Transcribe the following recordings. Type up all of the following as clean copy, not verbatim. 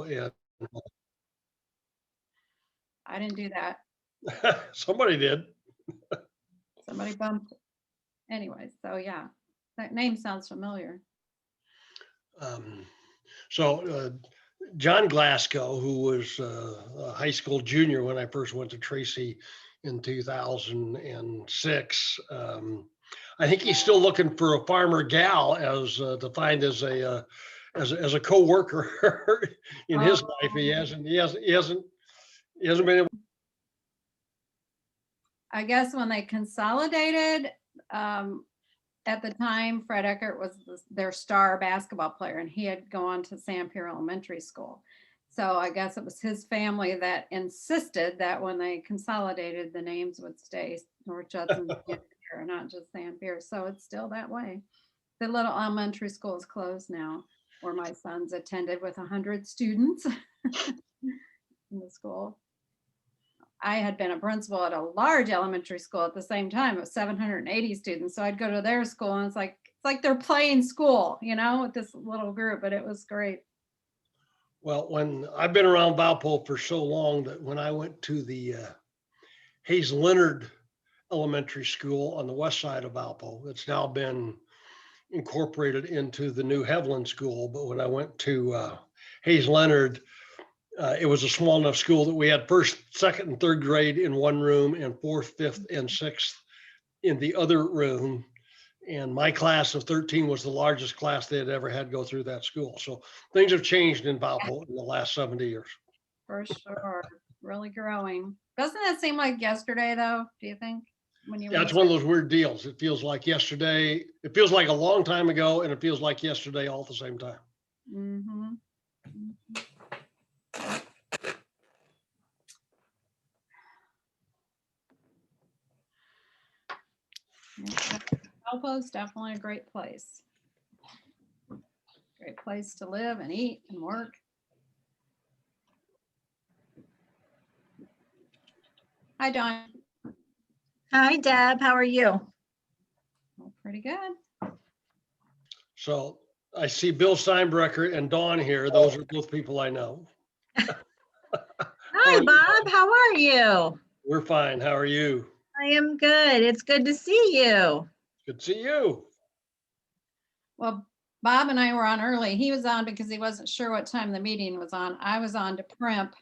and I didn't do that. somebody did. Somebody bumped. Anyway, so yeah, that name sounds familiar. John Glasgow, who was a high school junior when I first went to Tracy in 2006, I think he's still looking for a farmer gal as defined as a co-worker in his life. He hasn't been able. I guess when they consolidated, at the time, Fred Eckert was their star basketball player, and he had gone to Sanpere Elementary School. So I guess it was his family that insisted that when they consolidated, the names would stay North Judson, not just Sanpere. So it's still that way. The little elementary school is closed now, where my sons attended with 100 students in the school. I had been a principal at a large elementary school at the same time with 780 students. So I'd go to their school and it's like they're playing school, with this little group, but it was great. Well, when I've been around Valpo for so long that when I went to the Hayes Leonard Elementary School on the west side of Valpo, it's now been incorporated into the new Heveland School. But when I went to Hayes Leonard, it was a small enough school that we had first, second, and third grade in one room and fourth, fifth, and sixth in the other room. And my class of 13 was the largest class they had ever had go through that school. So things have changed in Valpo in the last 70 years. For sure. Really growing. Doesn't that seem like yesterday though? Do you think? Yeah, it's one of those weird deals. It feels like yesterday. It feels like a long time ago, and it feels like yesterday all at the same time. Mm-hmm. Valpo is definitely a great place. Great place to live and eat and work. Hi, Dawn. Hi, Deb. How are you? Oh, pretty good. So I see Bill Steinbrecher and Dawn here. Those are both people I know. Hi, Bob. How are you? We're fine. How are you? I am good. It's good to see you. Good to see you. Well, Bob and I were on early. He was on because he wasn't sure what time the meeting was on. I was on to primp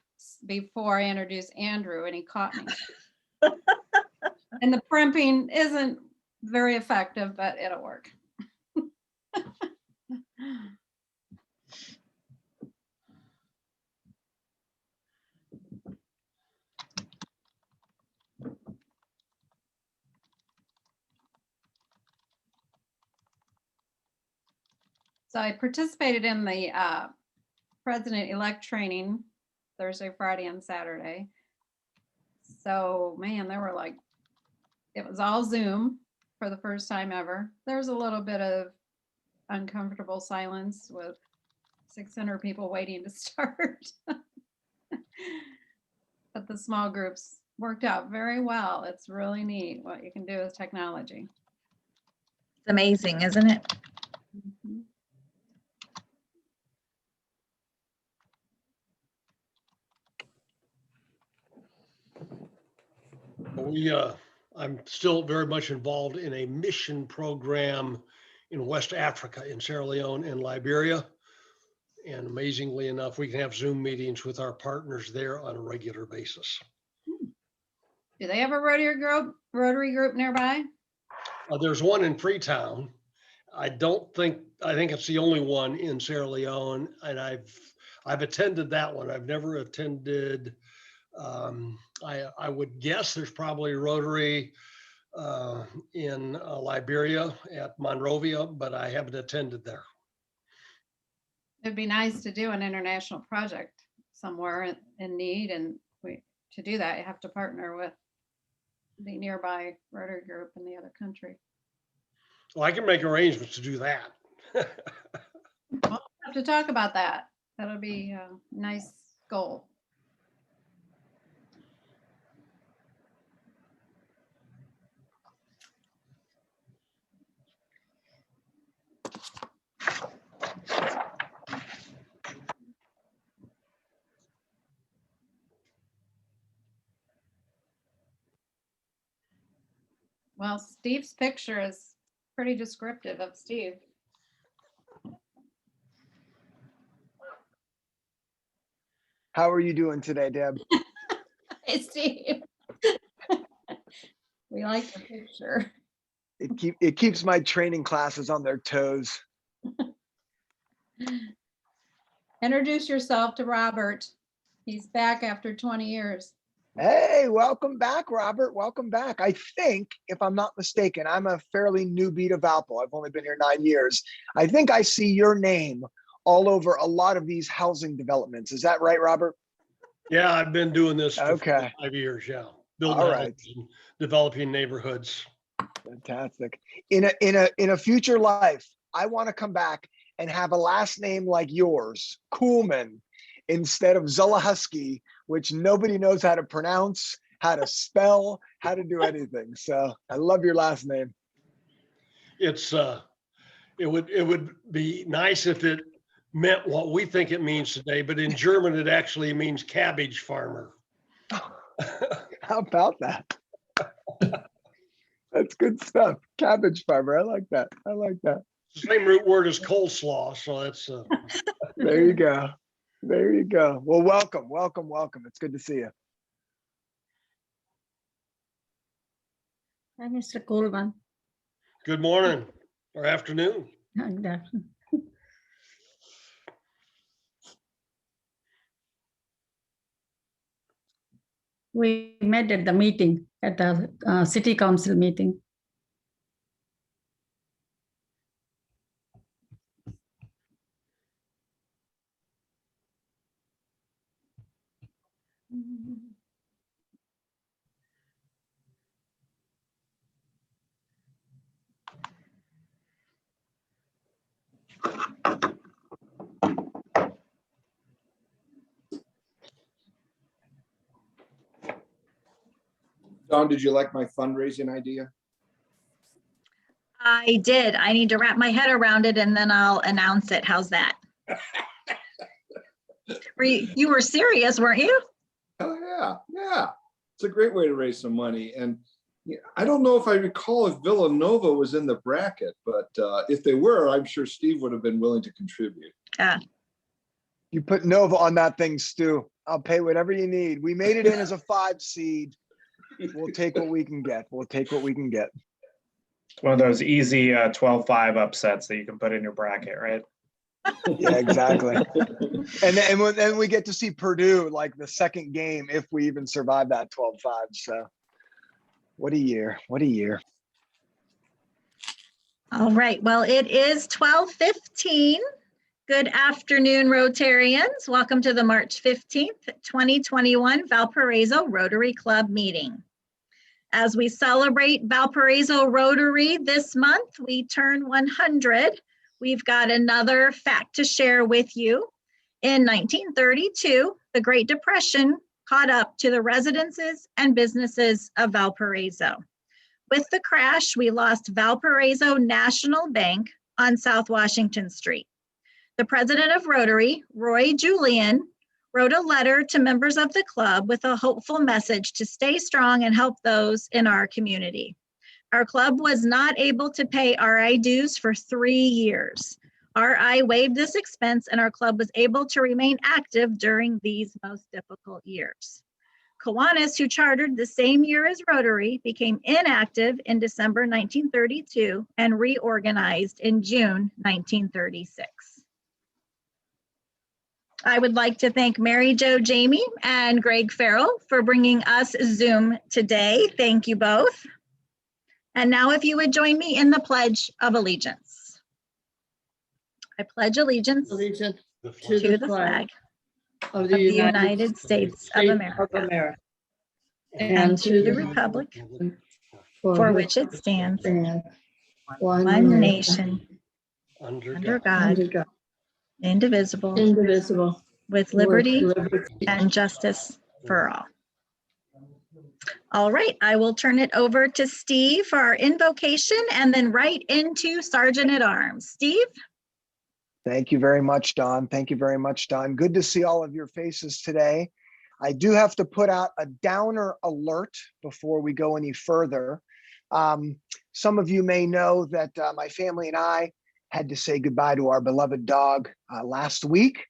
before I introduced Andrew, and he caught me. And the primping isn't very effective, but it'll work. So I participated in the president-elect training Thursday, Friday, and Saturday. So, man, it was all Zoom for the first time ever. There was a little bit of uncomfortable silence with 600 people waiting to start. But the small groups worked out very well. It's really neat what you can do with technology. It's amazing, isn't it? Mm-hmm. I'm still very much involved in a mission program in West Africa, in Sierra Leone and Liberia. And amazingly enough, we can have Zoom meetings with our partners there on a regular basis. Do they have a Rotary group nearby? There's one in Freetown. I think it's the only one in Sierra Leone, and I've attended that one. I've never attended. I would guess there's probably Rotary in Liberia at Monrovia, but I haven't attended there. It'd be nice to do an international project somewhere in need, and to do that, you have to partner with the nearby Rotary group in the other country. Well, I can make arrangements to do that. We'll have to talk about that. That'll be a nice goal. Well, Steve's picture is pretty descriptive of Steve. How are you doing today, Deb? Hey, Steve. We like the picture. It keeps my training classes on their toes. Introduce yourself to Robert. He's back after 20 years. Hey, welcome back, Robert. Welcome back. I think, if I'm not mistaken, I'm a fairly newbie to Valpo. I've only been here 9 years. I think I see your name all over a lot of these housing developments. Is that right, Robert? Yeah, I've been doing this for Okay. 5 years, yeah. Building All houses right. and developing neighborhoods. Fantastic. In a future life, I want to come back and have a last name like yours, Kuhlman, instead of Zolahusky, which nobody knows how to pronounce, how to spell, how to do anything. So I love your last name. It's it would be nice if it meant what we think it means today, but in German it actually means cabbage farmer. How about that? That's good stuff. Cabbage farmer. I like that. I like that. Same root word as coleslaw, so that's There you go. There you go. Well, welcome, welcome, welcome. It's good to see you. Hi, Mr. Coleman. good morning or afternoon. And, we met at the meeting, at the city council meeting. Don, did you like my fundraising idea? I did. I need to wrap my head around it and then I'll announce it. How's that? You were serious, weren't you? Oh, yeah, yeah. It's a great way to raise some money. And yeah, I don't know if I recall if Villanova was in the bracket, but if they were, I'm sure Steve would have been willing to contribute. You put Nova on that thing, Stu. I'll pay whatever you need. We made it in as a 5 seed. We'll take what we can get. We'll take what we can get. One of those easy 12-5 upsets that you can put in your bracket, right? Yeah, exactly. And then we get to see Purdue like the second game if we even survive that 12-5. So what a year. What a year. All right. Well, it is 12:15. Good afternoon, Rotarians. Welcome to the March 15th, 2021 Valparaiso Rotary Club meeting. As we celebrate Valparaiso Rotary this month, we turn 100. We've got another fact to share with you. In 1932, the Great Depression caught up to the residences and businesses of Valparaiso. With the crash, we lost Valparaiso National Bank on South Washington Street. The president of Rotary, Roy Julian, wrote a letter to members of the club with a hopeful message to stay strong and help those in our community. Our club was not able to pay RI dues for 3 years. RI waived this expense and our club was able to remain active during these most difficult years. Kiwanis, who chartered the same year as Rotary, became inactive in December 1932 and reorganized in June 1936. I would like to thank Mary Jo Jamie and Greg Farrell for bringing us Zoom today. Thank you both. And now if you would join me in the Pledge of Allegiance. I pledge allegiance Allegiance The to the flag of of the United States of America and to the republic for which it stands, one nation, under God, indivisible, with liberty and justice for all. All right, I will turn it over to Steve for our invocation and then right into Sergeant at Arms. Steve? Thank you very much, Don. Thank you very much, Don. Good to see all of your faces today. I do have to put out a downer alert before we go any further. Some of you may know that my family and I had to say goodbye to our beloved dog last week.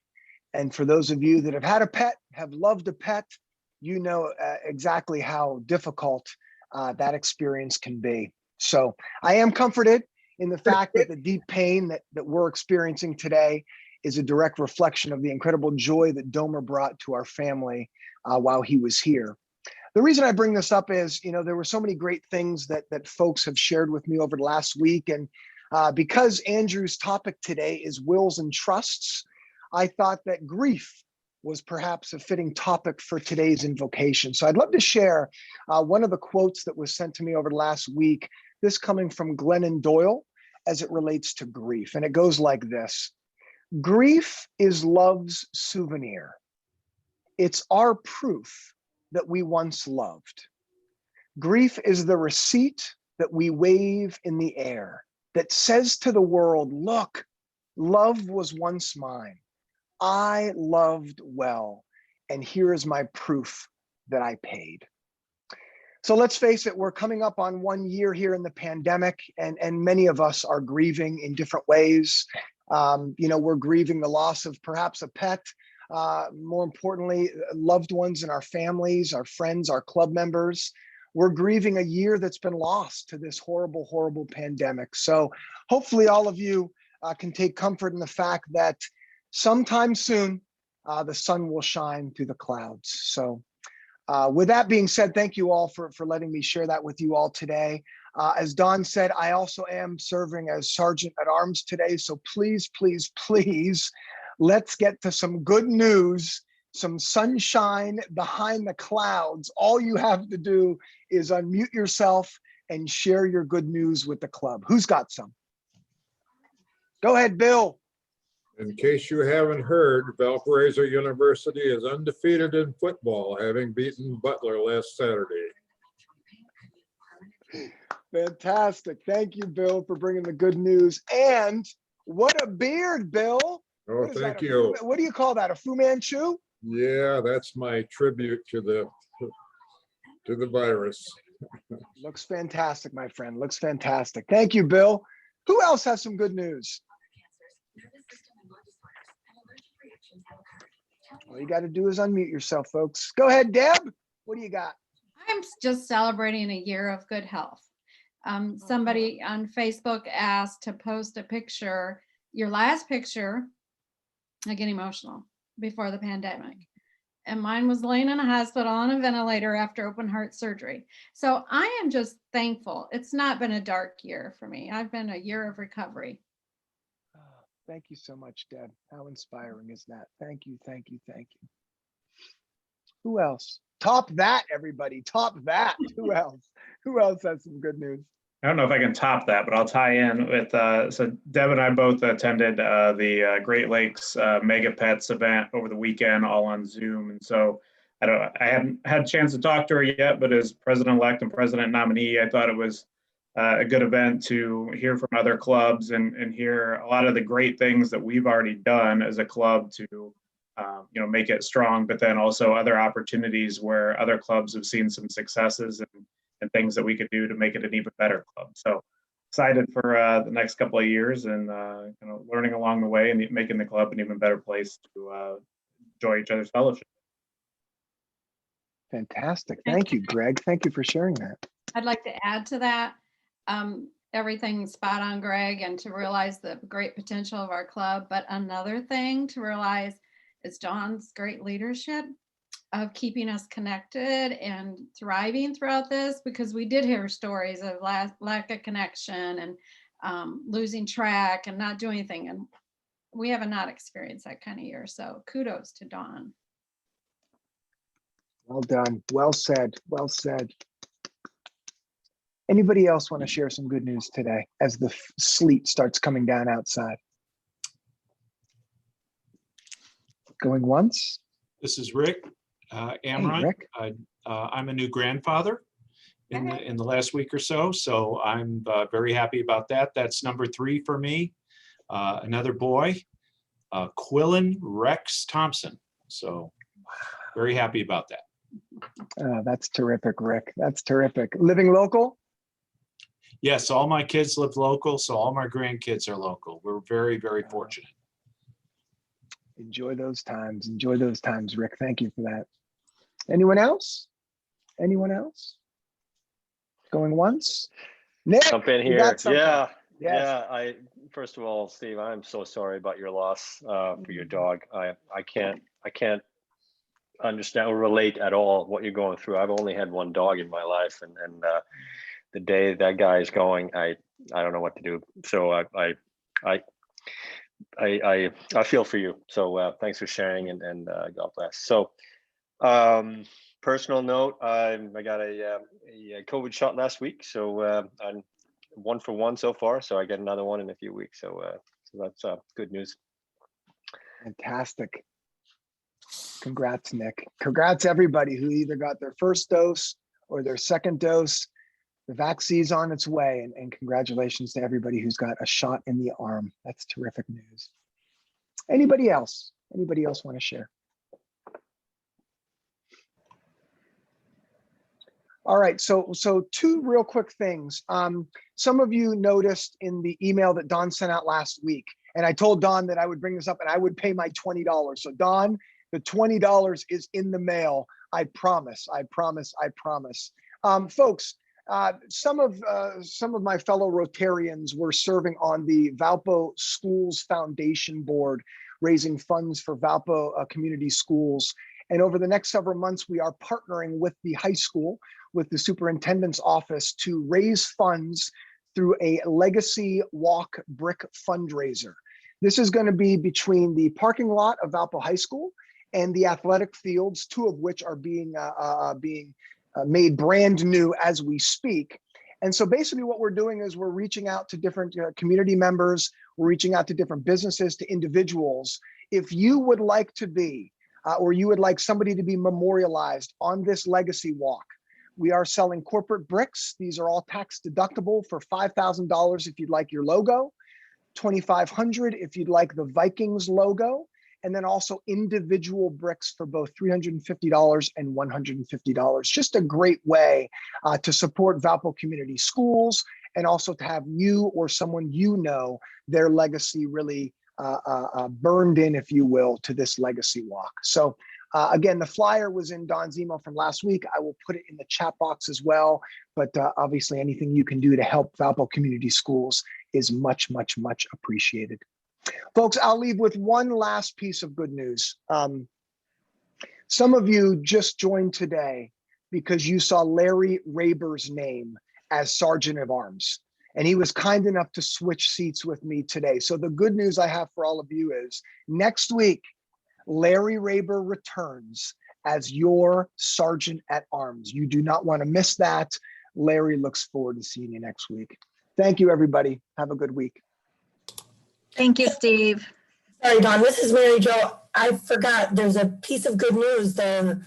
And for those of you that have had a pet, have loved a pet, you know exactly how difficult that experience can be. So I am comforted in the fact that the deep pain that we're experiencing today is a direct reflection of the incredible joy that Domer brought to our family while he was here. The reason I bring this up is, there were so many great things that folks have shared with me over the last week. And because Andrew's topic today is wills and trusts, I thought that grief was perhaps a fitting topic for today's invocation. So I'd love to share one of the quotes that was sent to me over the last week, this coming from Glennon Doyle as it relates to grief. And it goes like this: grief is love's souvenir. It's our proof that we once loved. Grief is the receipt that we wave in the air that says to the world, look, love was once mine. I loved well, and here is my proof that I paid. So let's face it, we're coming up on 1 year here in the pandemic, and many of us are grieving in different ways. We're grieving the loss of perhaps a pet, more importantly, loved ones in our families, our friends, our club members. We're grieving a year that's been lost to this horrible, horrible pandemic. So hopefully all of you can take comfort in the fact that sometime soon, the sun will shine through the clouds. So with that being said, thank you all for letting me share that with you all today. As Don said, I also am serving as Sergeant at Arms today. So please, please, please, let's get to some good news, some sunshine behind the clouds. All you have to do is unmute yourself and share your good news with the club. Who's got some? Go ahead, Bill. In case you haven't heard, Valparaiso University is undefeated in football, having beaten Butler last Saturday. Fantastic. Thank you, Bill, for bringing the good news. And what a beard, Bill. Oh, thank you. What do you call that? A Fu Manchu? Yeah, that's my tribute to the virus. Looks fantastic, my friend. Looks fantastic. Thank you, Bill. Who else has some good news? All you got to do is unmute yourself, folks. Go ahead, Deb. What do you got? I'm just celebrating a year of good health. Somebody on Facebook asked to post a picture, your last picture, I get emotional, before the pandemic. And mine was laying in a hospital on a ventilator after open heart surgery. So I am just thankful. It's not been a dark year for me. I've been a year of recovery. Thank you so much, Deb. How inspiring is that? Thank you, thank you, thank you. Who else? Top that, everybody. Top that. Who else? Who else has some good news? I don't know if I can top that, but I'll tie in with, so Deb and I both attended the Great Lakes Mega Pets event over the weekend, all on Zoom. And so I haven't had a chance to talk to her yet, but as president-elect and president nominee, I thought it was a good event to hear from other clubs and hear a lot of the great things that we've already done as a club to make it strong, but then also other opportunities where other clubs have seen some successes and things that we could do to make it an even better club. So excited for the next couple of years and learning along the way and making the club an even better place to enjoy each other's fellowship. Fantastic. Thank you, Greg. Thank you for sharing that. I'd like to add to that. Everything spot on, Greg, and to realize the great potential of our club. But another thing to realize is John's great leadership of keeping us connected and thriving throughout this, because we did hear stories of lack of connection and losing track and not doing anything. And we have not experienced that kind of year. So kudos to Don. Well done. Well said. Well said. Anybody else want to share some good news today as the sleet starts coming down outside? Going once? This is Rick Amron. Hey, Rick. I'm a new grandfather in the last week or so, so I'm very happy about that. That's number 3 for me. Another boy, Quillen Rex Thompson. So very happy about that. That's terrific, Rick. That's terrific. Living local? Yes, all my kids live local, so all my grandkids are local. We're very, very fortunate. Enjoy those times. Enjoy those times, Rick. Thank you for that. Anyone else? Anyone else? Going once? Nick, Jump in you here. got something? Yeah. Yes. Yeah. First of all, Steve, I'm so sorry about your loss for your dog. I can't understand or relate at all what you're going through. I've only had one dog in my life, and the day that guy is going, I don't know what to do. So I feel for you. So thanks for sharing, and God bless. So personal note, I got a COVID shot last week, so I'm 1 for 1 so far. So I get another one in a few weeks. So that's good news. Fantastic. Congrats, Nick. Congrats, everybody who either got their first dose or their second dose. The vaccine's on its way, and congratulations to everybody who's got a shot in the arm. That's terrific news. Anybody else? Anybody else want to share? All right, so two real quick things. Some of you noticed in the email that Don sent out last week, and I told Don that I would bring this up and I would pay my $20. So Don, the $20 is in the mail. I promise, I promise, I promise. Folks, some of my fellow Rotarians were serving on the Valpo Schools Foundation Board, raising funds for Valpo community schools. And over the next several months, we are partnering with the high school, with the superintendent's office, to raise funds through a legacy walk brick fundraiser. This is going to be between the parking lot of Valpo High School and the athletic fields, two of which are being made brand new as we speak. And so basically what we're doing is we're reaching out to different community members, we're reaching out to different businesses, to individuals. If you would like to be, or you would like somebody to be memorialized on this legacy walk, we are selling corporate bricks. These are all tax deductible for $5,000 if you'd like your logo, $2,500 if you'd like the Vikings logo, and then also individual bricks for both $350 and $150. Just a great way to support Valpo Community Schools, and also to have you or someone you know, their legacy really burned in, if you will, to this legacy walk. So again, the flyer was in Don's email from last week. I will put it in the chat box as well. But obviously anything you can do to help Valpo Community Schools is much, much, much appreciated. Folks, I'll leave with one last piece of good news. Some of you just joined today because you saw Larry Raber's name as Sergeant of Arms, and he was kind enough to switch seats with me today. So the good news I have for all of you is next week, Larry Raber returns as your Sergeant at Arms. You do not want to miss that. Larry looks forward to seeing you next week. Thank you, everybody. Have a good week. Thank you, Steve. Sorry, Don, this is Mary Jo. I forgot, there's a piece of good news. The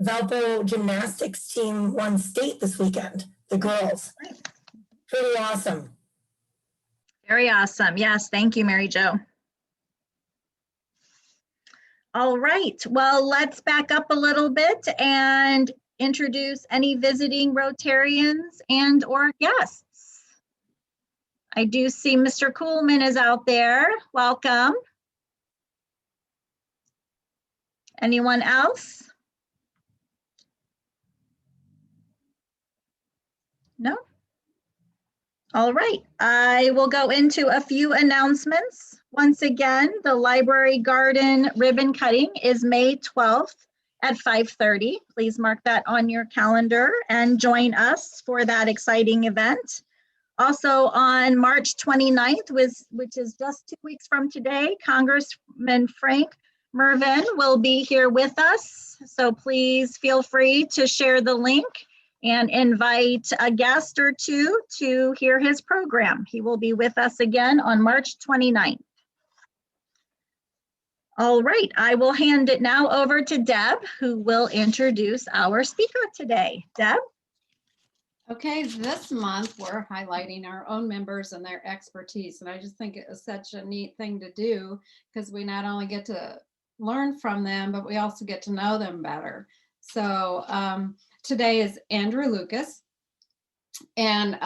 Valpo gymnastics team won state this weekend, the girls. Pretty awesome. Very awesome. Yes, thank you, Mary Jo. All right, well, let's back up a little bit and introduce any visiting Rotarians and or guests. I do see Mr. Kuhlman is out there. Welcome. Anyone else? No? All right, I will go into a few announcements. Once again, the library garden ribbon cutting is May 12th at 5:30. Please mark that on your calendar and join us for that exciting event. Also on March 29th, which is just 2 weeks from today, Congressman Frank Mervyn will be here with us. So please feel free to share the link and invite a guest or two to hear his program. He will be with us again on March 29th. All right, I will hand it now over to Deb, who will introduce our speaker today. Deb? Okay, this month we're highlighting our own members and their expertise. And I just think it is such a neat thing to do because we not only get to learn from them, but we also get to know them better. So today is Andrew Lucas. And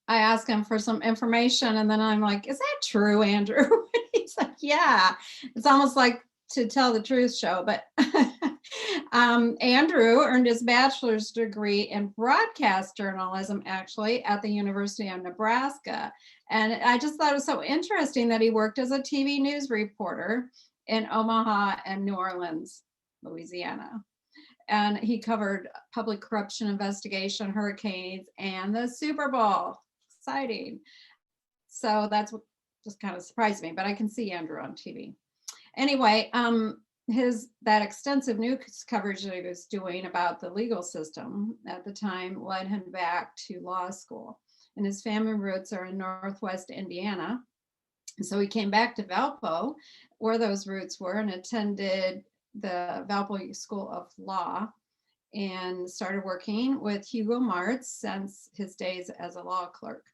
I asked him for some information, and then I'm like, is that true, Andrew? He's like, yeah. It's almost like To Tell the Truth show. But Andrew earned his bachelor's degree in broadcast journalism, actually, at the University of Nebraska. And I just thought it was so interesting that he worked as a TV news reporter in Omaha and New Orleans, Louisiana. And he covered public corruption investigation, hurricanes, and the Super Bowl. Exciting. So that's what just kind of surprised me, but I can see Andrew on TV. Anyway, that extensive news coverage that he was doing about the legal system at the time led him back to law school. And his family roots are in Northwest Indiana. And so he came back to Valpo, where those roots were, and attended the Valpo School of Law and started working with Hugo Martz since his days as a law clerk.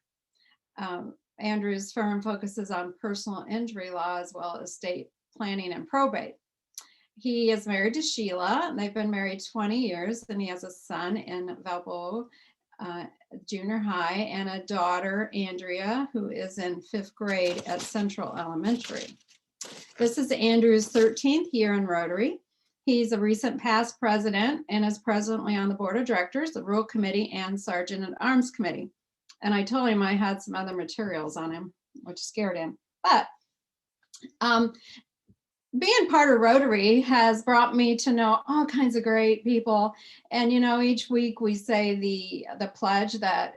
Andrew's firm focuses on personal injury law as well as estate planning and probate. He is married to Sheila, and they've been married 20 years, and he has a son in Valpo Junior High and a daughter, Andrea, who is in 5th grade at Central Elementary. This is Andrew's 13th year in Rotary. He's a recent past president and is presently on the board of directors, the Rural Committee, and Sergeant at Arms Committee. And I told him I had some other materials on him, which scared him. But being part of Rotary has brought me to know all kinds of great people. And, each week we say the pledge that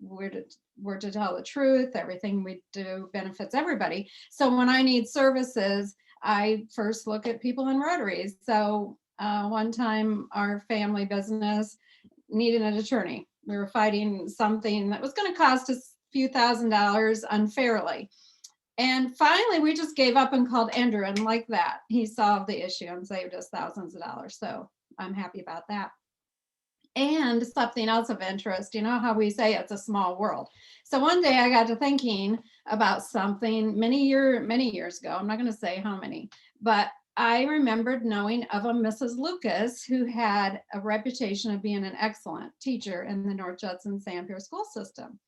we're to tell the truth, everything we do benefits everybody. So when I need services, I first look at people in Rotary. So one time our family business needed an attorney. We were fighting something that was going to cost us a few $1,000s unfairly. And finally, we just gave up and called Andrew, and like that, he solved the issue and saved us thousands of dollars. So I'm happy about that. And something else of interest, how we say it's a small world. So one day I got to thinking about something many years ago. I'm not going to say how many, but I remembered knowing of a Mrs. Lucas who had a reputation of being an excellent teacher in the North Judson Sanpure school system.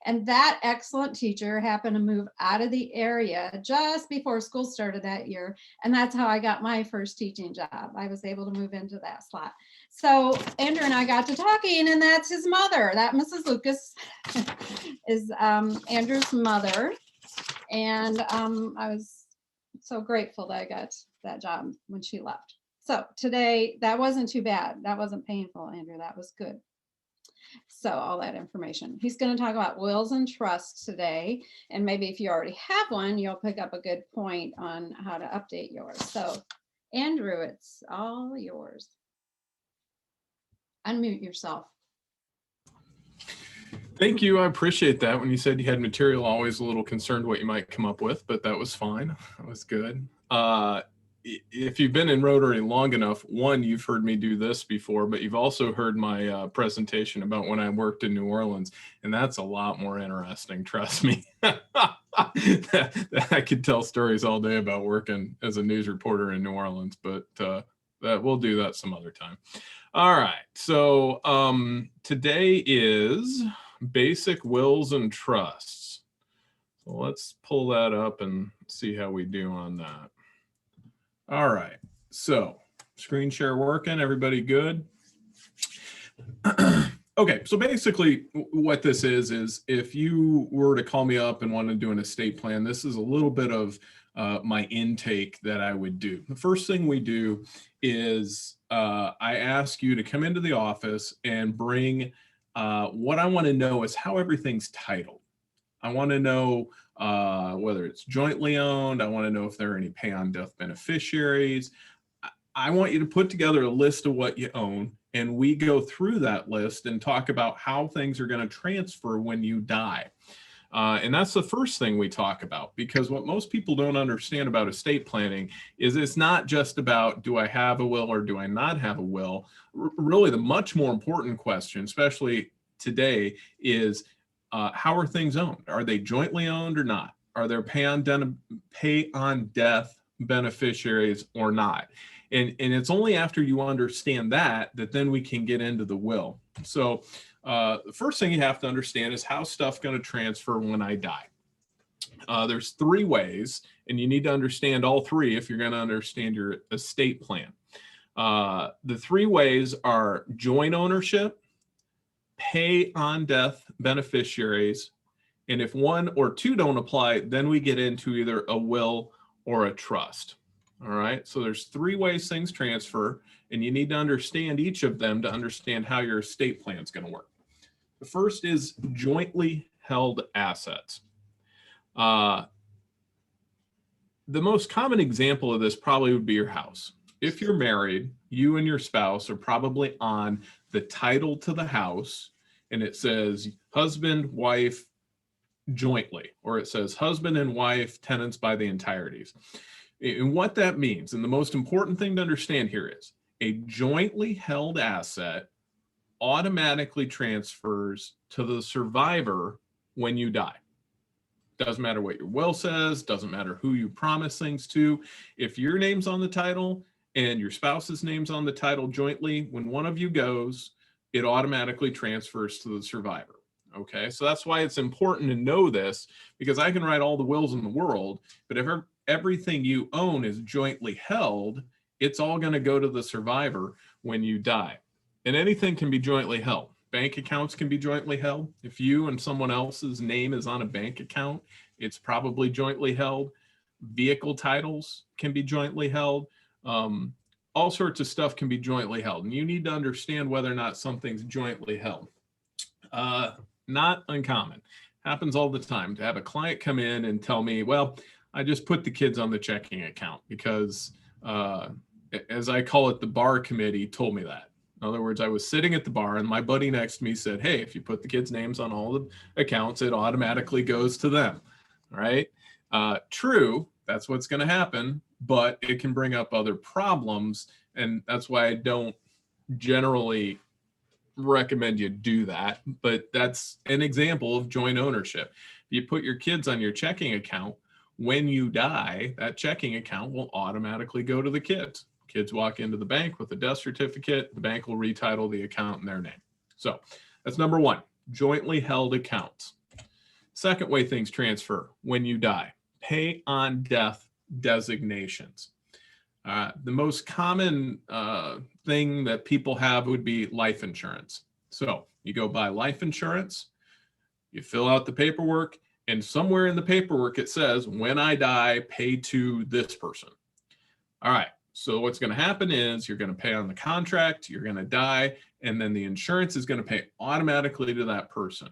And that excellent teacher happened to move out of the area just before school started that year. And that's how I got my first teaching job. I was able to move into that slot. So Andrew and I got to talking, and that's his mother. That Mrs. Lucas is Andrew's mother. And I was so grateful that I got that job when she left. So today, that wasn't too bad. That wasn't painful, Andrew. That was good. So all that information. He's going to talk about wills and trusts today. And maybe if you already have one, you'll pick up a good point on how to update yours. So Andrew, it's all yours. Unmute yourself. Thank you. I appreciate that. When you said you had material, always a little concerned what you might come up with, but that was fine. That was good. If you've been in Rotary long enough, one, you've heard me do this before, but you've also heard my presentation about when I worked in New Orleans, and that's a lot more interesting, trust me. I could tell stories all day about working as a news reporter in New Orleans, but we'll do that some other time. All right, so today is basic wills and trusts. So let's pull that up and see how we do on that. All right, so screen share working, everybody good? Okay, so basically what this is if you were to call me up and want to do an estate plan, this is a little bit of my intake that I would do. The first thing we do is I ask you to come into the office and bring what I want to know is how everything's titled. I want to know whether it's jointly owned. I want to know if there are any pay on death beneficiaries. I want you to put together a list of what you own, and we go through that list and talk about how things are going to transfer when you die. And that's the first thing we talk about, because what most people don't understand about estate planning is it's not just about, do I have a will or do I not have a will? Really, the much more important question, especially today, is how are things owned? Are they jointly owned or not? Are there pay on death beneficiaries or not? And it's only after you understand that then we can get into the will. So The first thing you have to understand is how stuff's going to transfer when I die. There's three ways, and you need to understand all three if you're going to understand your estate plan. The three ways are joint ownership, pay on death beneficiaries, and if one or two don't apply, then we get into either a will or a trust. All right, so there's three ways things transfer, and you need to understand each of them to understand how your estate plan is going to work. The first is jointly held assets. The most common example of this probably would be your house. If you're married, you and your spouse are probably on the title to the house, and it says husband, wife, jointly, or it says husband and wife, tenants by the entireties. And what that means, and the most important thing to understand here is a jointly held asset automatically transfers to the survivor when you die. Doesn't matter what your will says, doesn't matter who you promise things to. If your name's on the title and your spouse's name's on the title jointly, when one of you goes, it automatically transfers to the survivor. Okay, so that's why it's important to know this, because I can write all the wills in the world, but if everything you own is jointly held, it's all going to go to the survivor when you die. And anything can be jointly held. Bank accounts can be jointly held. If you and someone else's name is on a bank account, it's probably jointly held. Vehicle titles can be jointly held. All sorts of stuff can be jointly held. And you need to understand whether or not something's jointly held. Not uncommon. Happens all the time to have a client come in and tell me, well, I just put the kids on the checking account because, as I call it, the bar committee told me that. In other words, I was sitting at the bar and my buddy next to me said, hey, if you put the kids' names on all the accounts, it automatically goes to them. All right. True, that's what's going to happen, but it can bring up other problems. And that's why I don't generally recommend you do that. But that's an example of joint ownership. If you put your kids on your checking account, when you die, that checking account will automatically go to the kids. Kids walk into the bank with a death certificate, the bank will retitle the account in their name. So that's number one, jointly held accounts. Second way things transfer when you die, pay on death designations. The most common thing that people have would be life insurance. So you go buy life insurance, you fill out the paperwork, and somewhere in the paperwork it says, when I die, pay to this person. All right. So what's going to happen is you're going to pay on the contract, you're going to die, and then the insurance is going to pay automatically to that person.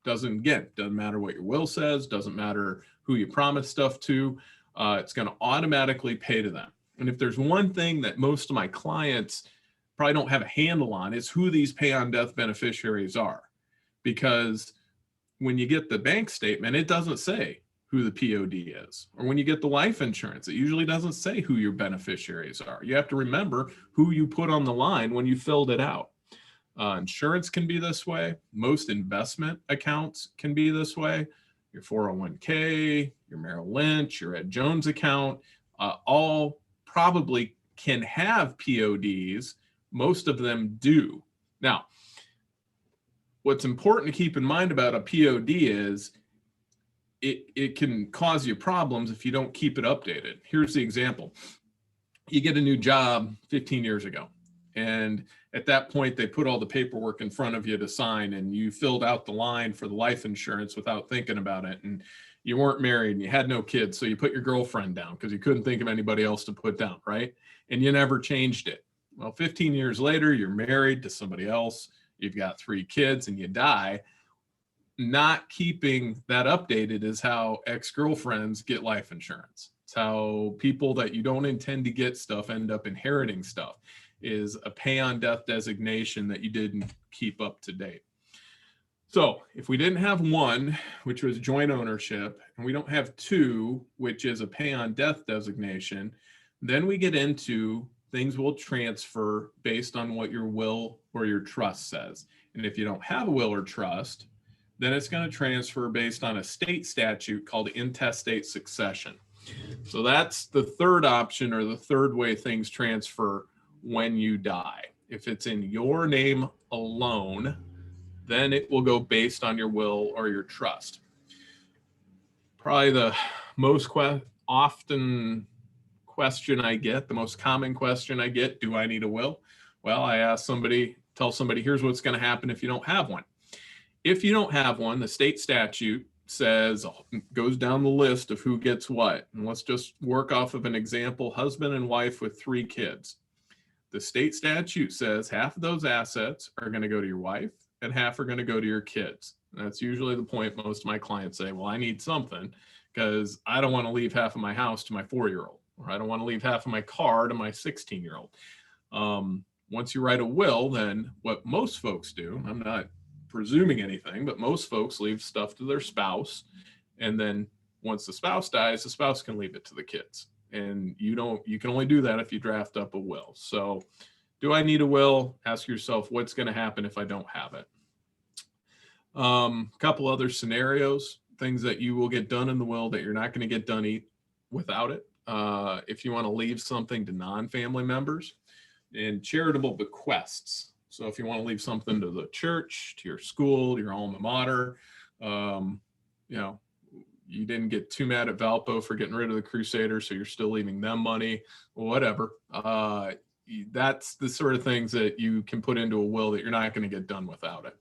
Doesn't matter what your will says, doesn't matter who you promise stuff to, it's going to automatically pay to them. And if there's one thing that most of my clients probably don't have a handle on, is who these pay on death beneficiaries are. Because when you get the bank statement, it doesn't say who the POD is. Or when you get the life insurance, it usually doesn't say who your beneficiaries are. You have to remember who you put on the line when you filled it out. Insurance can be this way. Most investment accounts can be this way. Your 401k, your Merrill Lynch, your Ed Jones account, all probably can have PODs. Most of them do. Now, what's important to keep in mind about a POD is it can cause you problems if you don't keep it updated. Here's the example. You get a new job 15 years ago, and at that point, they put all the paperwork in front of you to sign, and you filled out the line for the life insurance without thinking about it. And you weren't married and you had no kids, so you put your girlfriend down because you couldn't think of anybody else to put down, right? And you never changed it. Well, 15 years later, you're married to somebody else, you've got 3 kids, and you die. Not keeping that updated is how ex-girlfriends get life insurance. It's how people that you don't intend to get stuff end up inheriting stuff, is a pay on death designation that you didn't keep up to date. So if we didn't have 1, which was joint ownership, and we don't have 2, which is a pay on death designation, then we get into things will transfer based on what your will or your trust says. And if you don't have a will or trust, then it's going to transfer based on a state statute called intestate succession. So that's the third option, or the third way things transfer when you die. If it's in your name alone, then it will go based on your will or your trust. Probably the most often question I get, the most common question I get, do I need a will? Well, I ask somebody, tell somebody, here's what's going to happen if you don't have one. If you don't have one, the state statute says, goes down the list of who gets what. And let's just work off of an example, husband and wife with 3 kids. The state statute says half of those assets are going to go to your wife and half are going to go to your kids. And that's usually the point most of my clients say, well, I need something because I don't want to leave half of my house to my 4-year-old, or I don't want to leave half of my car to my 16-year-old. Once you write a will, then what most folks do, I'm not presuming anything, but most folks leave stuff to their spouse. And then once the spouse dies, the spouse can leave it to the kids. And you can only do that if you draft up a will. So do I need a will? Ask yourself, what's going to happen if I don't have it? A couple other scenarios, things that you will get done in the will that you're not going to get done without it. If you want to leave something to non-family members, and charitable bequests. So if you want to leave something to the church, to your school, your alma mater, you didn't get too mad at Valpo for getting rid of the Crusaders, so you're still leaving them money, whatever. That's the sort of things that you can put into a will that you're not going to get done without it.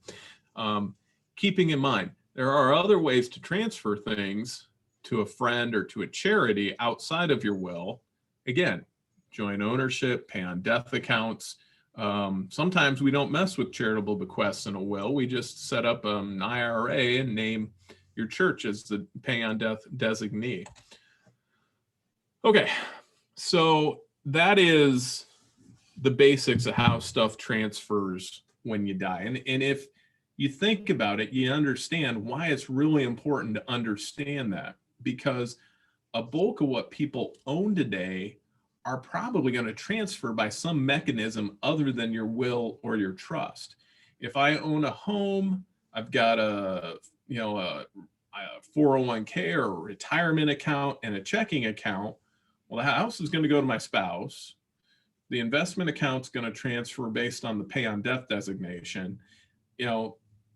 Keeping in mind, there are other ways to transfer things to a friend or to a charity outside of your will. Again, joint ownership, pay on death accounts. Sometimes we don't mess with charitable bequests in a will. We just set up an IRA and name your church as the pay on death designee. Okay, so that is the basics of how stuff transfers when you die. And if you think about it, you understand why it's really important to understand that, because a bulk of what people own today are probably going to transfer by some mechanism other than your will or your trust. If I own a home, I've got a 401k or a retirement account and a checking account. Well, the house is going to go to my spouse. The investment account's going to transfer based on the pay on death designation.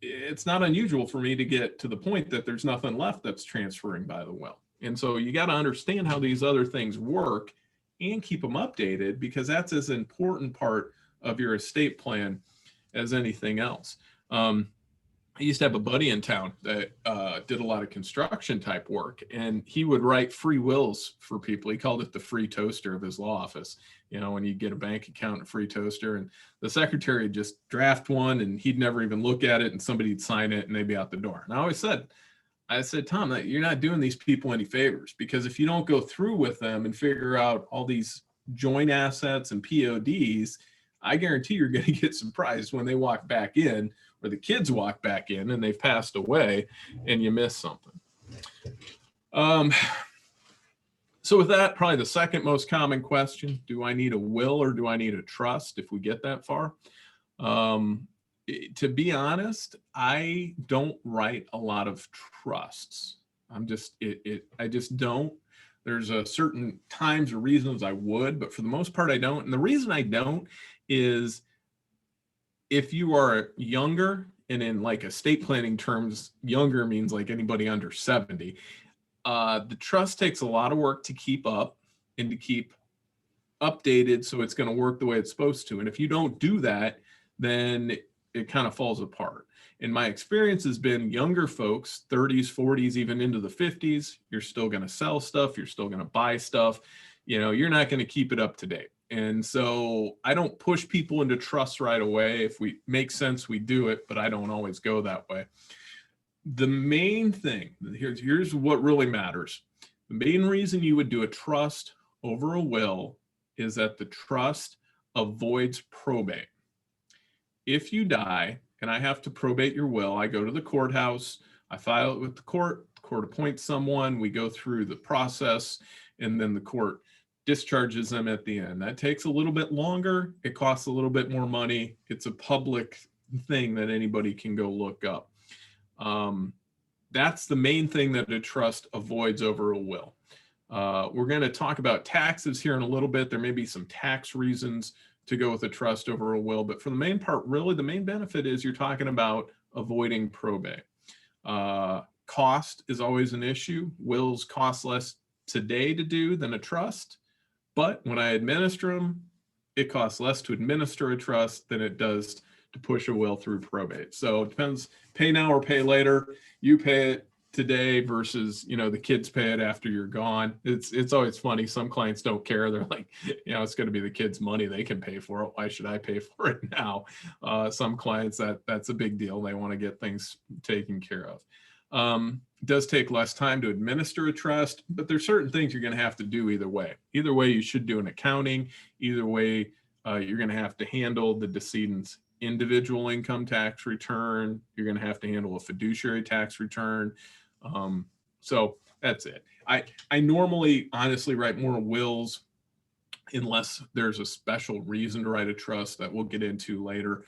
It's not unusual for me to get to the point that there's nothing left that's transferring by the will. And so you got to understand how these other things work and keep them updated, because that's as important part of your estate plan as anything else. I used to have a buddy in town that did a lot of construction type work, and he would write free wills for people. He called it the free toaster of his law office. When you get a bank account, a free toaster, and the secretary would just draft one and he'd never even look at it, and somebody'd sign it and they'd be out the door. And I said, Tom, you're not doing these people any favors, because if you don't go through with them and figure out all these joint assets and PODs, I guarantee you're going to get surprised when they walk back in, or the kids walk back in and they've passed away and you miss something. So with that, probably the second most common question, do I need a will or do I need a trust if we get that far? To be honest, I don't write a lot of trusts. I just don't. There's a certain times or reasons I would, but for the most part, I don't. And the reason I don't is if you are younger, and in like estate planning terms, younger means like anybody under 70, the trust takes a lot of work to keep up and to keep updated so it's going to work the way it's supposed to. And if you don't do that, then it kind of falls apart. And my experience has been younger folks, 30s, 40s, even into the 50s, you're still going to sell stuff. You're still going to buy stuff. You're not going to keep it up to date. And so I don't push people into trust right away. If we make sense, we do it, but I don't always go that way. The main thing, here's what really matters. The main reason you would do a trust over a will is that the trust avoids probate. If you die and I have to probate your will, I go to the courthouse, I file it with the court appoints someone, we go through the process, and then the court discharges them at the end. That takes a little bit longer. It costs a little bit more money. It's a public thing that anybody can go look up. That's the main thing that a trust avoids over a will. We're going to talk about taxes here in a little bit. There may be some tax reasons to go with a trust over a will, but for the main part, really the main benefit is you're talking about avoiding probate. Cost is always an issue. Wills cost less today to do than a trust, but when I administer them, it costs less to administer a trust than it does to push a will through probate. So it depends, pay now or pay later. You pay it today versus, the kids pay it after you're gone. It's always funny. Some clients don't care. They're like, it's going to be the kids' money. They can pay for it. Why should I pay for it now? Some clients, that's a big deal. They want to get things taken care of. It does take less time to administer a trust, but there's certain things you're going to have to do either way. Either way, you should do an accounting. Either way, you're going to have to handle the decedent's individual income tax return. You're going to have to handle a fiduciary tax return. So that's it. I normally honestly write more wills unless there's a special reason to write a trust that we'll get into later.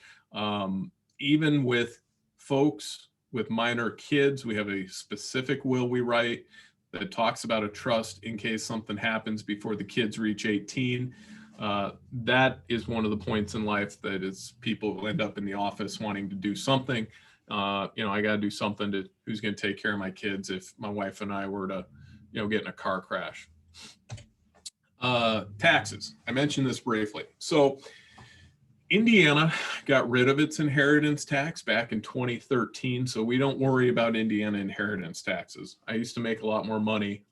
Even with folks with minor kids, we have a specific will we write that talks about a trust in case something happens before the kids reach 18. That is one of the points in life that is people will end up in the office wanting to do something. I got to do something to who's going to take care of my kids if my wife and I were to, get in a car crash. Taxes. I mentioned this briefly. So Indiana got rid of its inheritance tax back in 2013, so we don't worry about Indiana inheritance taxes. I used to make a lot more money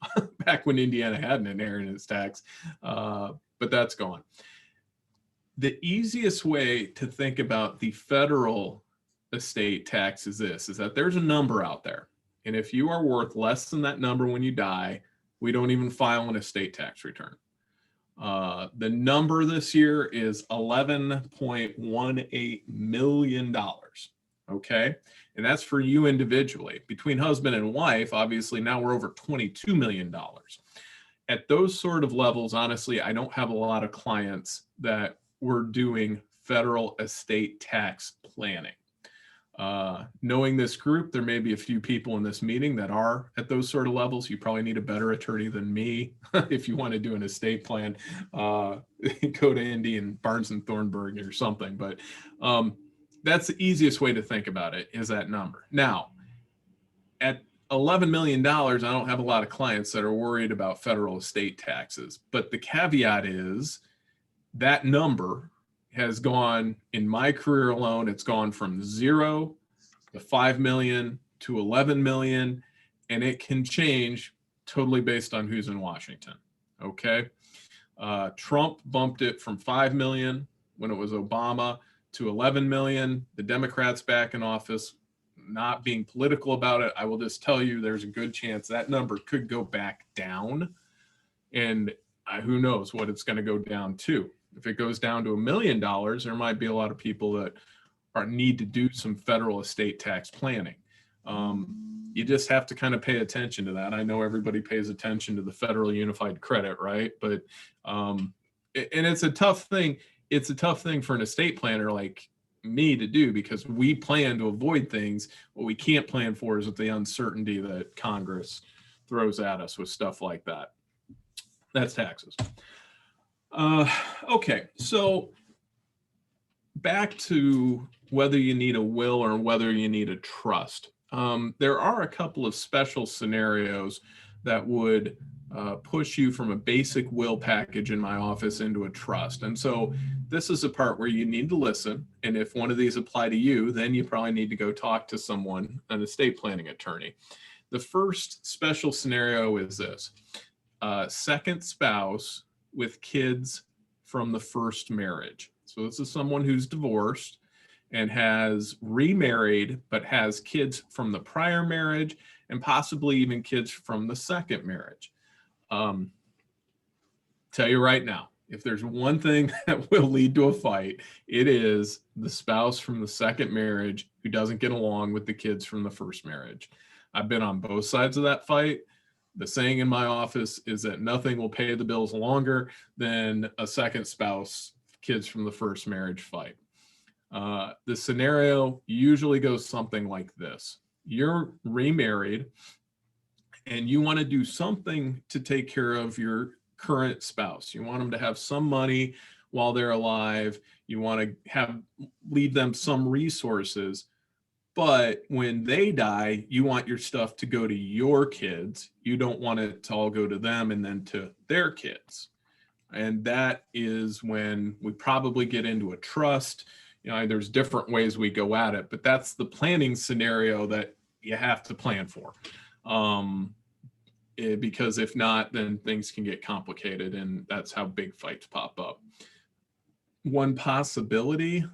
back when Indiana had an inheritance tax, but that's gone. The easiest way to think about the federal estate tax is this, is that there's a number out there. And if you are worth less than that number when you die, we don't even file an estate tax return. The number this year is $11.18 million. Okay. And that's for you individually. Between husband and wife, obviously now we're over $22 million. At those sort of levels, honestly, I don't have a lot of clients that were doing federal estate tax planning. Knowing this group, there may be a few people in this meeting that are at those sort of levels. You probably need a better attorney than me if you want to do an estate plan. Go to Indy and Barnes and Thornburg or something. But that's the easiest way to think about it, is that number. Now, at $11 million, I don't have a lot of clients that are worried about federal estate taxes. But the caveat is that number has gone, in my career alone, it's gone from 0 to 5 million to 11 million, and it can change totally based on who's in Washington. Okay. Trump bumped it from 5 million when it was Obama to 11 million. The Democrats back in office, not being political about it, I will just tell you there's a good chance that number could go back down, and who knows what it's going to go down to. If it goes down to $1 million, there might be a lot of people that need to do some federal estate tax planning. You just have to kind of pay attention to that. I know everybody pays attention to the federal unified credit, right? But and it's a tough thing. It's a tough thing for an estate planner like me to do, because we plan to avoid things. What we can't plan for is the uncertainty that Congress throws at us with stuff like that. That's taxes. Okay, so back to whether you need a will or whether you need a trust. There are a couple of special scenarios that would push you from a basic will package in my office into a trust. And so this is a part where you need to listen. And if one of these apply to you, then you probably need to go talk to someone, an estate planning attorney. The first special scenario is this: second spouse with kids from the first marriage. So this is someone who's divorced and has remarried, but has kids from the prior marriage and possibly even kids from the second marriage. Tell you right now, if there's one thing that will lead to a fight, it is the spouse from the second marriage who doesn't get along with the kids from the first marriage. I've been on both sides of that fight. The saying in my office is that nothing will pay the bills longer than a second spouse, kids from the first marriage fight. The scenario usually goes something like this. You're remarried and you want to do something to take care of your current spouse. You want them to have some money while they're alive. You want to leave them some resources, But when they die, you want your stuff to go to your kids. You don't want it to all go to them and then to their kids. And that is when we probably get into a trust. You know, there's different ways we go at it, but that's the planning scenario that you have to plan for. Because if not, then things can get complicated, and that's how big fights pop up. One possibility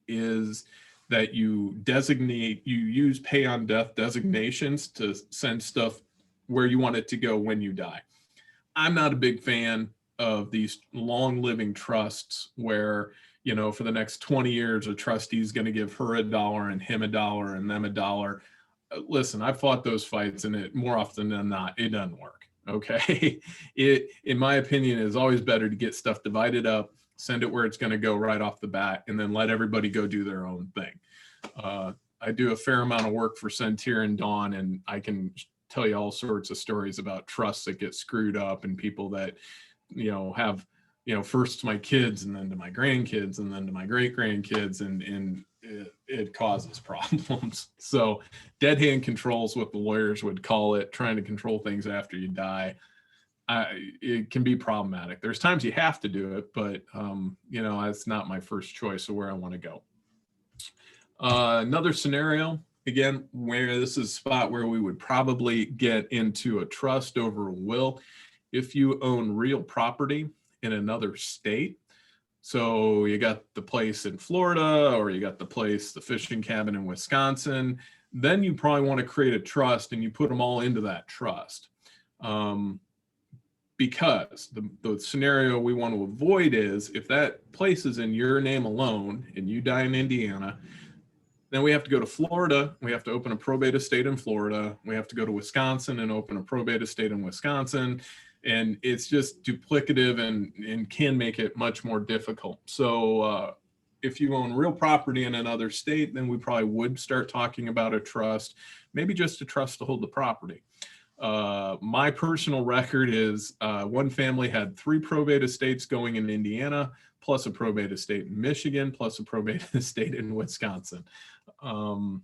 is that you use pay on death designations to send stuff where you want it to go when you die. I'm not a big fan of these long living trusts where, you know, for the next 20 years, a trustee is going to give her $1 and him $1 and them $1. Listen, I've fought those fights, and it more often than not, it doesn't work. Okay. It, in my opinion, is always better to get stuff divided up, send it where it's going to go right off the bat, and then let everybody go do their own thing. I do a fair amount of work for Centir and Dawn, and I can tell you all sorts of stories about trusts that get screwed up and people that, you know, have, you know, first to my kids and then to my grandkids and then to my great grandkids, and it causes problems. So dead hand control is what the lawyers would call it, trying to control things after you die. It can be problematic. There's times you have to do it, but you know, that's not my first choice of where I want to go. Another scenario, again, where this is a spot where we would probably get into a trust over a will. If you own real property in another state, so you got the place in Florida, or you got the fishing cabin in Wisconsin, then you probably want to create a trust, and you put them all into that trust. Because the scenario we want to avoid is if that place is in your name alone and you die in Indiana, then we have to go to Florida. We have to open a probate estate in Florida. We have to go to Wisconsin and open a probate estate in Wisconsin. And it's just duplicative and can make it much more difficult. So if you own real property in another state, then we probably would start talking about a trust, maybe just a trust to hold the property. My personal record is one family had 3 probate estates going in Indiana, plus a probate estate in Michigan, plus a probate estate in Wisconsin. So,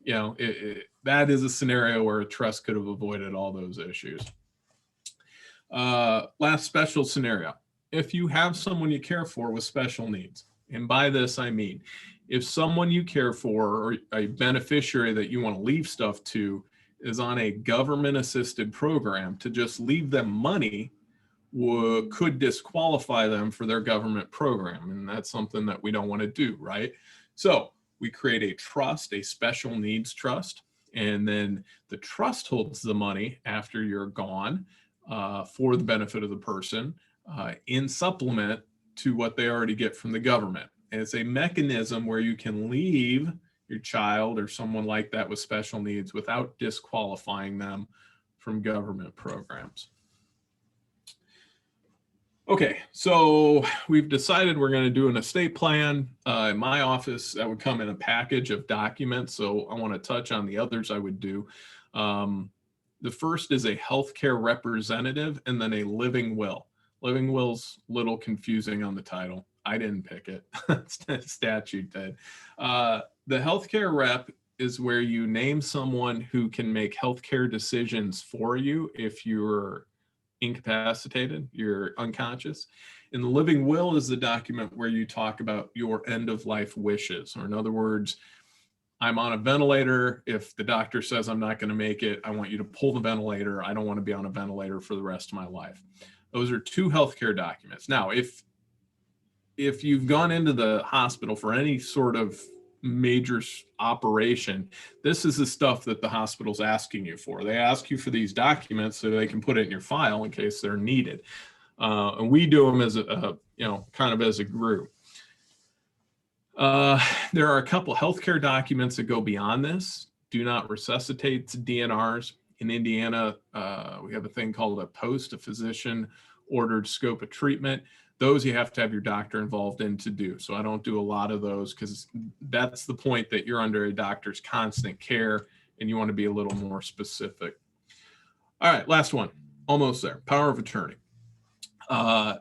you know, that is a scenario where a trust could have avoided all those issues. Last special scenario. If you have someone you care for with special needs, and by this I mean, if someone you care for or a beneficiary that you want to leave stuff to is on a government assisted program, to just leave them money could disqualify them for their government program. And that's something that we don't want to do, right? So we create a trust, a special needs trust, and then the trust holds the money after you're gone for the benefit of the person in supplement to what they already get from the government. And it's a mechanism where you can leave your child or someone like that with special needs without disqualifying them from government programs. Okay, so we've decided we're going to do an estate plan. In my office, that would come in a package of documents. So I want to touch on the others I would do. The first is a healthcare representative and then a living will. Living will's a little confusing on the title. I didn't pick it. Statute did. The healthcare rep is where you name someone who can make healthcare decisions for you if you're incapacitated, you're unconscious. And the living will is the document where you talk about your end of life wishes, or in other words, I'm on a ventilator. If the doctor says I'm not going to make it, I want you to pull the ventilator. I don't want to be on a ventilator for the rest of my life. Those are 2 healthcare documents. Now, if you've gone into the hospital for any sort of major operation, this is the stuff that the hospital's asking you for. They ask you for these documents so they can put it in your file in case they're needed. And we do them as a kind of as a group. There are a couple healthcare documents that go beyond this. Do not resuscitate DNRs. In Indiana, we have a thing called a POST, a physician ordered scope of treatment. Those you have to have your doctor involved in to do. So I don't do a lot of those because that's the point that you're under a doctor's constant care and you want to be a little more specific. All right, last one, almost there, power of attorney.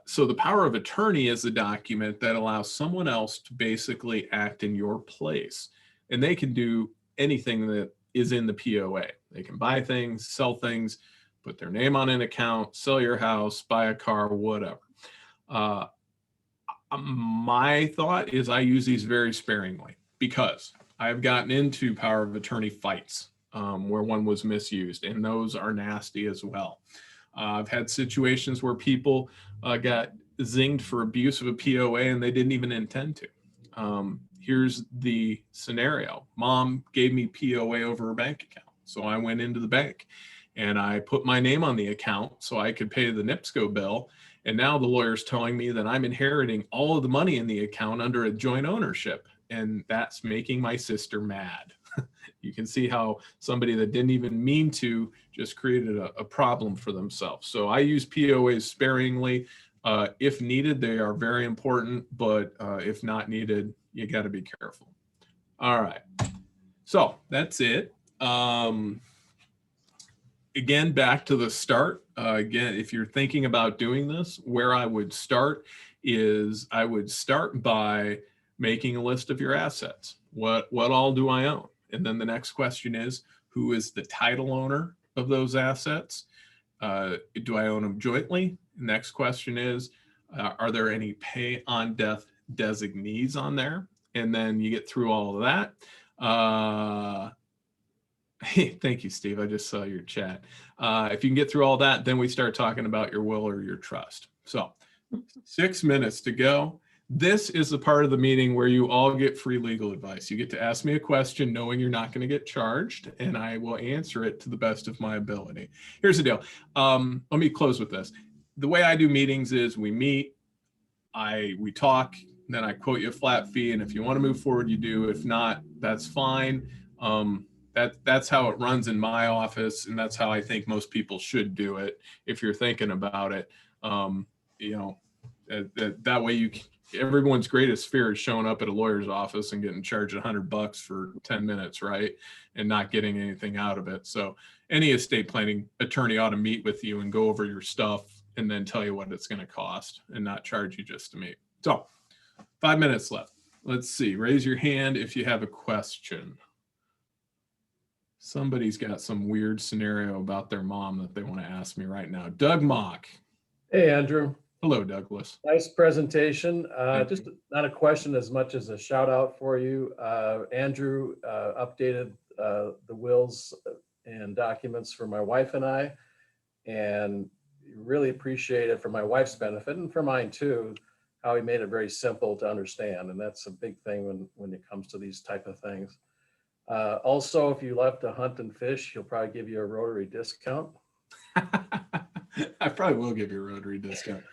So the power of attorney is a document that allows someone else to basically act in your place. And they can do anything that is in the POA. They can buy things, sell things, put their name on an account, sell your house, buy a car, whatever. My thought is I use these very sparingly because I've gotten into power of attorney fights where one was misused, and those are nasty as well. I've had situations where people got zinged for abuse of a POA and they didn't even intend to. Here's the scenario. Mom gave me POA over her bank account. So I went into the bank and I put my name on the account so I could pay the NIPSCO bill. And now the lawyer's telling me that I'm inheriting all of the money in the account under a joint ownership. And that's making my sister mad. You can see how somebody that didn't even mean to just created a problem for themselves. So I use POAs sparingly. If needed, they are very important, but if not needed, you got to be careful. All right. So that's it. Again, back to the start. Again, if you're thinking about doing this, where I would start is I would start by making a list of your assets. What all do I own? And then the next question is, who is the title owner of those assets? Do I own them jointly? Next question is, are there any pay on death designees on there? And then you get through all of that. Hey, thank you, Steve. I just saw your chat. If you can get through all that, then we start talking about your will or your trust. So 6 minutes to go. This is the part of the meeting where you all get free legal advice. You get to ask me a question knowing you're not going to get charged, and I will answer it to the best of my ability. Here's the deal. Let me close with this. The way I do meetings is we meet, we talk, then I quote you a flat fee, and if you want to move forward, you do. If not, that's fine. That's how it runs in my office, and that's how I think most people should do it. If you're thinking about it, that way everyone's greatest fear is showing up at a lawyer's office and getting charged $100 for 10 minutes, right? And not getting anything out of it. So any estate planning attorney ought to meet with you and go over your stuff and then tell you what it's going to cost and not charge you just to meet. So 5 minutes left. Let's see. Raise your hand if you have a question. Somebody's got some weird scenario about their mom that they want to ask me right now. Doug Mock. Hey, Andrew. Hello, Douglas. Nice presentation. Thank Just you. not a question as much as a shout out for you. Andrew updated the wills and documents for my wife and I, and really appreciate it for my wife's benefit and for mine too, how he made it very simple to understand. And that's a big thing when it comes to these type of things. Also, if you love to hunt and fish, he'll probably give you a Rotary discount. I probably will give you a Rotary discount.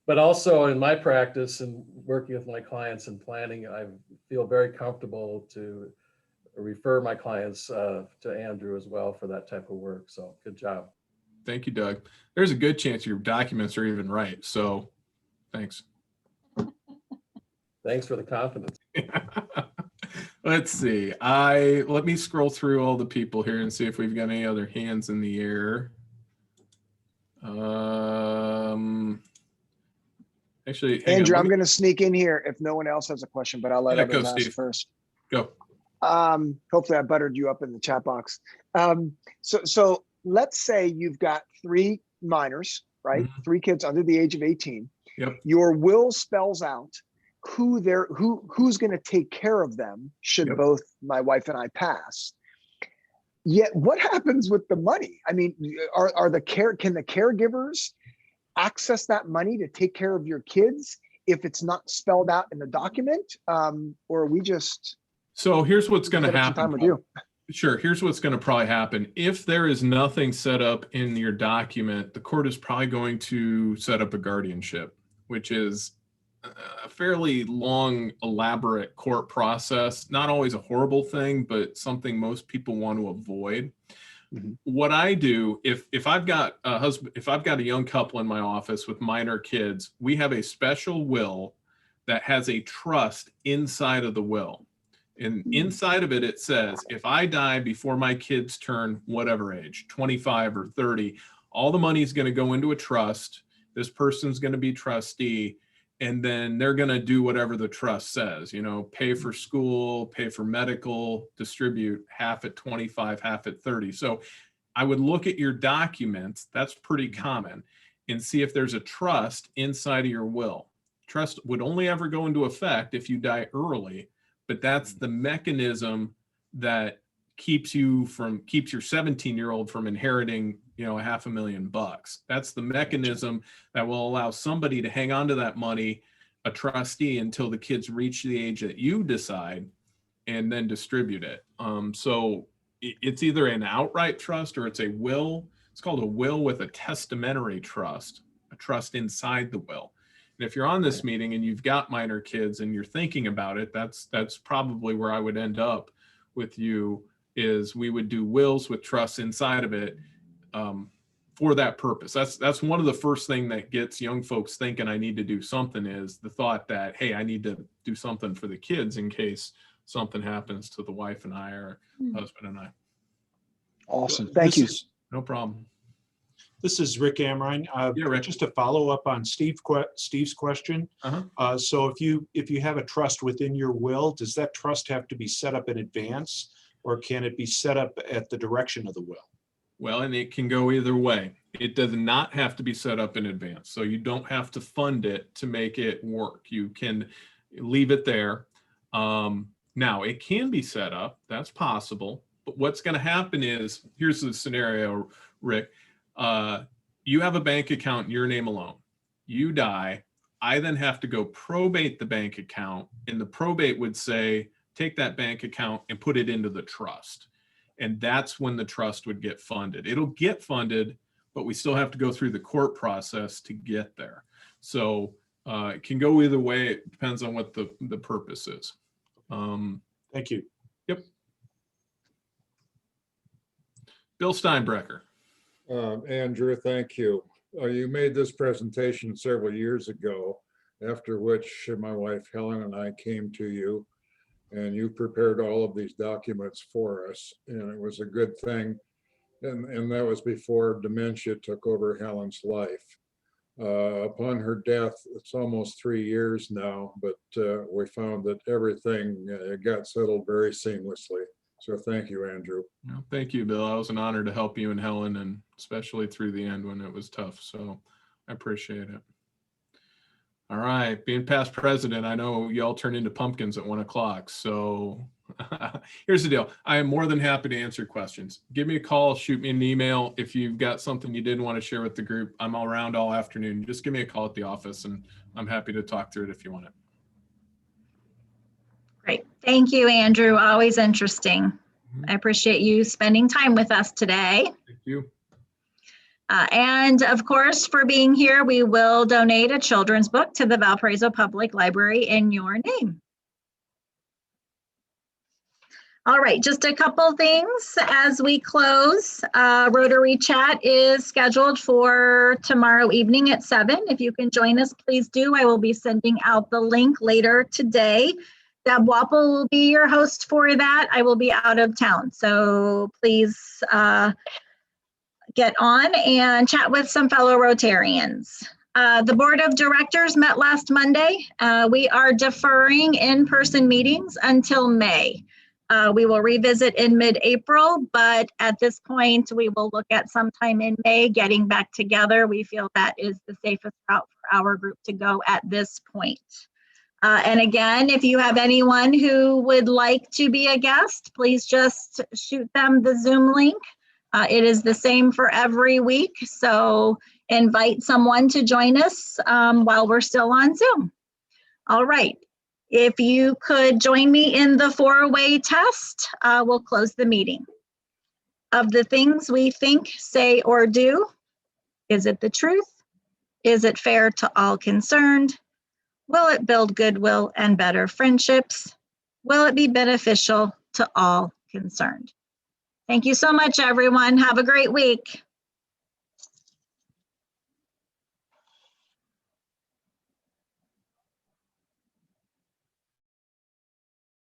But also in my practice and working with my clients and planning, I feel very comfortable to refer my clients to Andrew as well for that type of work. So good job. Thank you, Doug. There's a good chance your documents are even right. So thanks. Thanks for the confidence. Let's see. Let me scroll through all the people here and see if we've got any other hands in the air. Actually, Andrew, I'm going to sneak in here if no one else has a question, but I'll let others ask first. Go. Hopefully I buttered you up in the chat box. So let's say you've got 3 minors, right? Mm-hmm. 3 kids under the age of 18. Yep. Your will spells out who's going to take care of them should Yep. both my wife and I pass. Yet what happens with the money? I mean, can the caregivers access that money to take care of your kids if it's not spelled out in the document? Or are we just... So here's what's going to happen. Sure. Here's what's going to probably happen. If there is nothing set up in your document, the court is probably going to set up a guardianship, which is a fairly long, elaborate court process. Not always a horrible thing, but something most people want to avoid. Mm-hmm. What I do, if I've got a husband, if I've got a young couple in my office with minor kids, we have a special will that has a trust inside of the will. And inside of it, it says, if I die before my kids turn whatever age, 25 or 30, all the money is going to go into a trust this person's going to be trustee, and then they're going to do whatever the trust says, you know, pay for school, pay for medical, distribute half at 25, half at 30. So I would look at your documents, that's pretty common, and see if there's a trust inside of your will. Trust would only ever go into effect if you die early, but that's the mechanism that keeps your 17-year-old from inheriting, you know, $500,000. That's the mechanism that will allow somebody to hang on to that money, a trustee, until the kids reach the age that you decide, and then distribute it. So it's either an outright trust or it's a will. It's called a will with a testamentary trust, a trust inside the will. And if you're on this meeting and you've got minor kids and you're thinking about it, that's probably where I would end up with you, is we would do wills with trusts inside of it for that purpose. That's one of the first thing that gets young folks thinking I need to do something, is the thought that, hey, I need to do something for the kids in case something happens to the wife and I, or husband and I. Awesome. Thank you. No problem. This is Rick Amrine. Yeah, Rick. Just to follow up on Steve's question. So if you have a trust within your will, does that trust have to be set up in advance, or can it be set up at the direction of the will? Well, and it can go either way. It does not have to be set up in advance. So you don't have to fund it to make it work. You can leave it there. Now, it can be set up. That's possible. But what's going to happen is, here's the scenario, Rick. You have a bank account in your name alone. You die. I then have to go probate the bank account, and the probate would say, take that bank account and put it into the trust. And that's when the trust would get funded. It'll get funded, but we still have to go through the court process to get there. So it can go either way. It depends on what the purpose is. Thank you. Yep. Bill Steinbrecher. Andrew, thank you. You made this presentation several years ago, after which my wife Helen and I came to you, and you prepared all of these documents for us, and it was a good thing. And that was before dementia took over Helen's life. Upon her death, it's almost 3 years now, but we found that everything got settled very seamlessly. So thank you, Andrew. No, thank you, Bill. It was an honor to help you and Helen, and especially through the end when it was tough. So I appreciate it. All right, being past president, I know y'all turn into pumpkins at 1 o'clock. So here's the deal. I am more than happy to answer questions. Give me a call, shoot me an email. If you've got something you didn't want to share with the group, I'm all around all afternoon. Just give me a call at the office and I'm happy to talk through it if you want it. Great. Thank you, Andrew. Always interesting. I appreciate you spending time with us today. Thank you. And of course, for being here, we will donate a children's book to the Valparaiso Public Library in your name. All right, just a couple things as we close. Rotary Chat is scheduled for tomorrow evening at 7. If you can join us, please do. I will be sending out the link later today. Deb Wappel will be your host for that. I will be out of town, so please get on and chat with some fellow Rotarians. The Board of Directors met last Monday. We are deferring in-person meetings until May. We will revisit in mid-April, but at this point, we will look at sometime in May getting back together. We feel that is the safest route for our group to go at this point. And again, if you have anyone who would like to be a guest, please just shoot them the Zoom link. It is the same for every week, so invite someone to join us while we're still on Zoom. All right, if you could join me in the 4-way test, we'll close the meeting. Of the things we think, say, or do, is it the truth? Is it fair to all concerned? Will it build goodwill and better friendships? Will it be beneficial to all concerned? Thank you so much, everyone. Have a great week.